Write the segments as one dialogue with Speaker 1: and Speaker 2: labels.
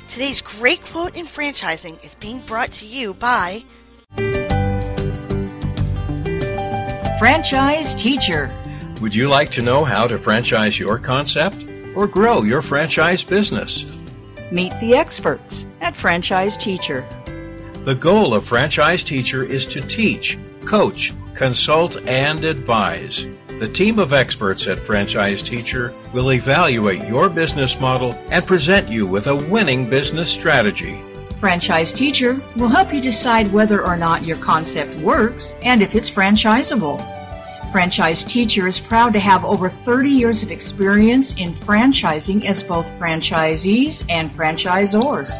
Speaker 1: Today's great quote in franchising is being brought to you by
Speaker 2: Franchise Teacher.
Speaker 3: Would you like to know how to franchise your concept or grow your franchise business?
Speaker 2: Meet the experts at Franchise Teacher.
Speaker 3: The goal of Franchise Teacher is to teach, coach, consult, and advise. The team of experts at Franchise Teacher will evaluate your business model and present you with a winning business strategy.
Speaker 2: Franchise Teacher will help you decide whether or not your concept works and if it's franchisable. Franchise Teacher is proud to have over 30 years of experience in franchising as both franchisees and franchisors.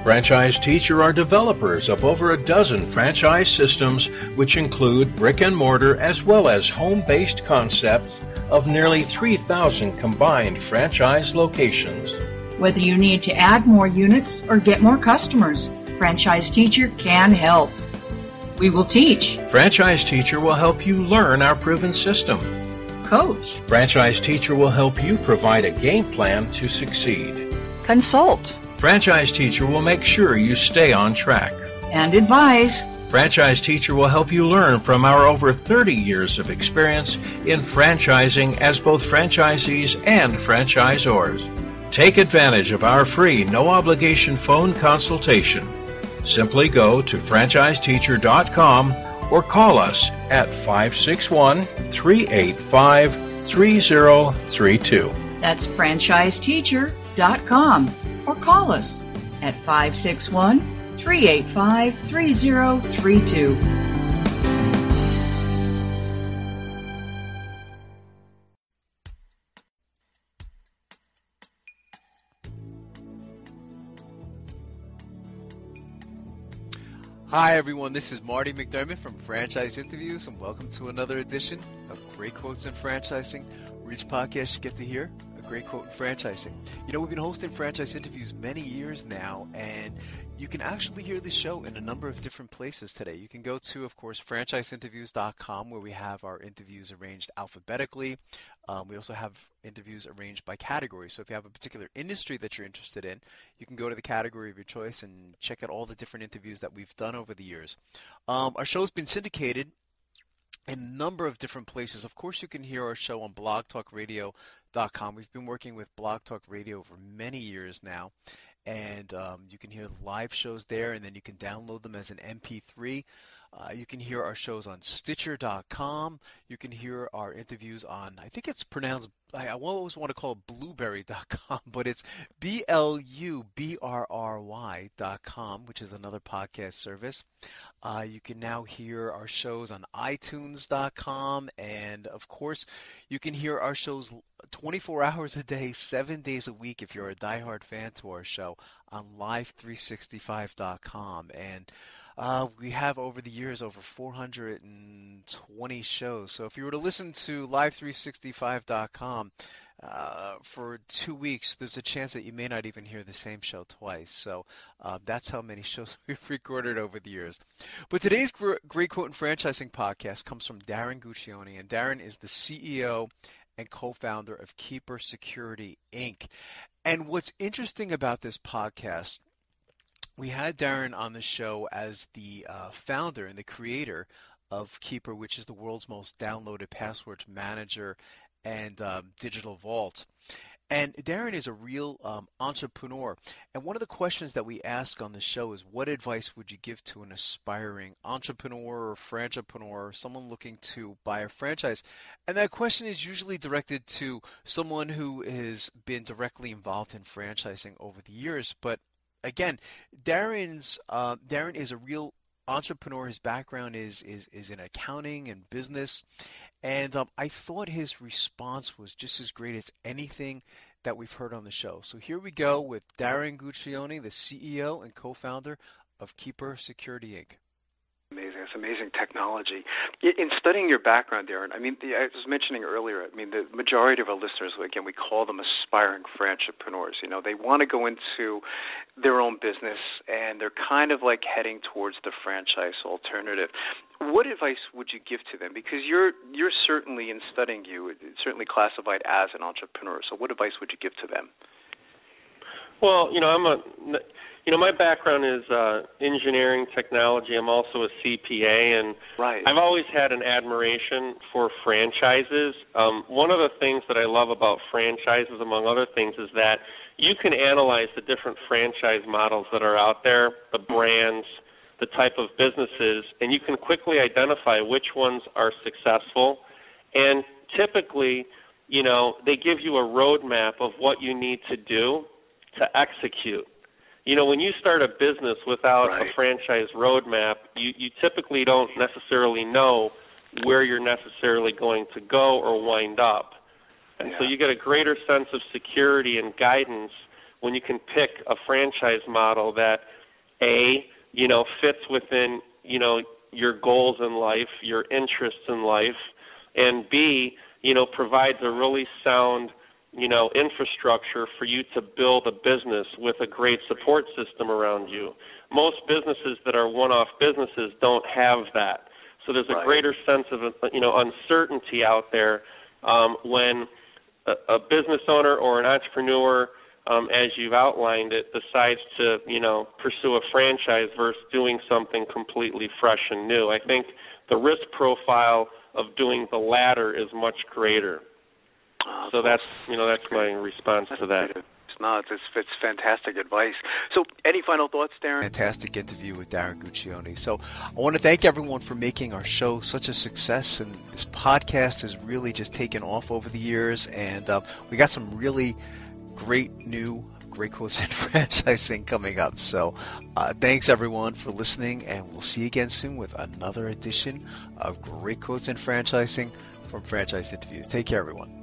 Speaker 3: Franchise Teacher are developers of over a dozen franchise systems, which include brick and mortar as well as home-based concepts of nearly 3,000 combined franchise locations.
Speaker 2: Whether you need to add more units or get more customers, Franchise Teacher can help. We will teach.
Speaker 3: Franchise Teacher will help you learn our proven system.
Speaker 2: Coach.
Speaker 3: Franchise Teacher will help you provide a game plan to succeed.
Speaker 2: Consult.
Speaker 3: Franchise Teacher will make sure you stay on track.
Speaker 2: And advise.
Speaker 3: Franchise Teacher will help you learn from our over 30 years of experience in franchising as both franchisees and franchisors. Take advantage of our free, no-obligation phone consultation. Simply go to franchiseteacher.com or call us at 561-385-3032.
Speaker 2: That's franchiseteacher.com or call us at 561-385-3032.
Speaker 4: Hi everyone, this is Marty McDermott from Franchise Interviews, and welcome to another edition of Great Quotes in Franchising, where each podcast you get to hear a great quote in franchising. You know, we've been hosting Franchise Interviews many years now, and you can actually hear the show in a number of different places today. You can go to, of course, franchiseinterviews.com, where we have our interviews arranged alphabetically. We also have interviews arranged by category. So if you have a particular industry that you're interested in, you can go to the category of your choice and check out all the different interviews that we've done over the years. Our show's been syndicated in a number of different places. Of course, you can hear our show on blogtalkradio.com. We've been working with Blog Talk Radio for many years now. And you can hear live shows there, and then you can download them as an MP3. You can hear our shows on Stitcher.com. You can hear our interviews on, I think it's pronounced, I always want to call it Blueberry.com, but it's BLUBRRY.com, which is another podcast service. You can now hear our shows on iTunes.com, and of course, you can hear our shows 24 hours a day, 7 days a week if you're a diehard fan to our show on Live365.com. And we have over the years over 420 shows. So if you were to listen to Live365.com for 2 weeks, there's a chance that you may not even hear the same show twice. So that's how many shows we've recorded over the years. But today's Great Quote in Franchising podcast comes from Darren Guccione, and Darren is the CEO and co-founder of Keeper Security, Inc. And what's interesting about this podcast, we had Darren on the show as the founder and the creator of Keeper, which is the world's most downloaded password manager and digital vault. And Darren is a real entrepreneur. And one of the questions that we ask on the show is, what advice would you give to an aspiring entrepreneur or franchipreneur or someone looking to buy a franchise? And that question is usually directed to someone who has been directly involved in franchising over the years. But again, Darren is a real entrepreneur. His background is in accounting and business. And I thought his response was just as great as anything that we've heard on the show. So here we go with Darren Guccione, the CEO and co-founder of Keeper Security, Inc.
Speaker 5: Amazing. It's amazing technology. In studying your background, Darren, I mean, I was mentioning earlier, I mean, the majority of our listeners, again, we call them aspiring franchipreneurs. You know, they want to go into their own business, and they're kind of like heading towards the franchise alternative. What advice would you give to them? Because you're certainly, in studying you, certainly classified as an entrepreneur. So what advice would you give to them?
Speaker 6: Well, my background is engineering technology. I'm also a CPA, and
Speaker 5: right.
Speaker 6: I've always had an admiration for franchises. One of the things that I love about franchises, among other things, is that you can analyze the different franchise models that are out there, the brands, the type of businesses, and you can quickly identify which ones are successful. And typically, they give you a roadmap of what you need to do to execute. When you start a business without
Speaker 5: right.
Speaker 6: a franchise roadmap, you typically don't necessarily know where you're necessarily going to go or wind up. And so you get a greater sense of security and guidance when you can pick a franchise model that, A, fits within, your goals in life, your interests in life, and B, provides a really sound infrastructure for you to build a business with a great support system around you. Most businesses that are one-off businesses don't have that. So there's a greater sense of, uncertainty out there when a business owner or an entrepreneur, as you've outlined it, decides to, pursue a franchise versus doing something completely fresh and new. I think the risk profile of doing the latter is much greater. So that's my response to that.
Speaker 5: It's fantastic advice. So any final thoughts, Darren?
Speaker 4: Fantastic interview with Darren Guccione. So I want to thank everyone for making our show such a success, and this podcast has really just taken off over the years, and we got some really great quotes in franchising coming up. So thanks everyone for listening, and we'll see you again soon with another edition of Great Quotes in Franchising from Franchise Interviews. Take care, everyone.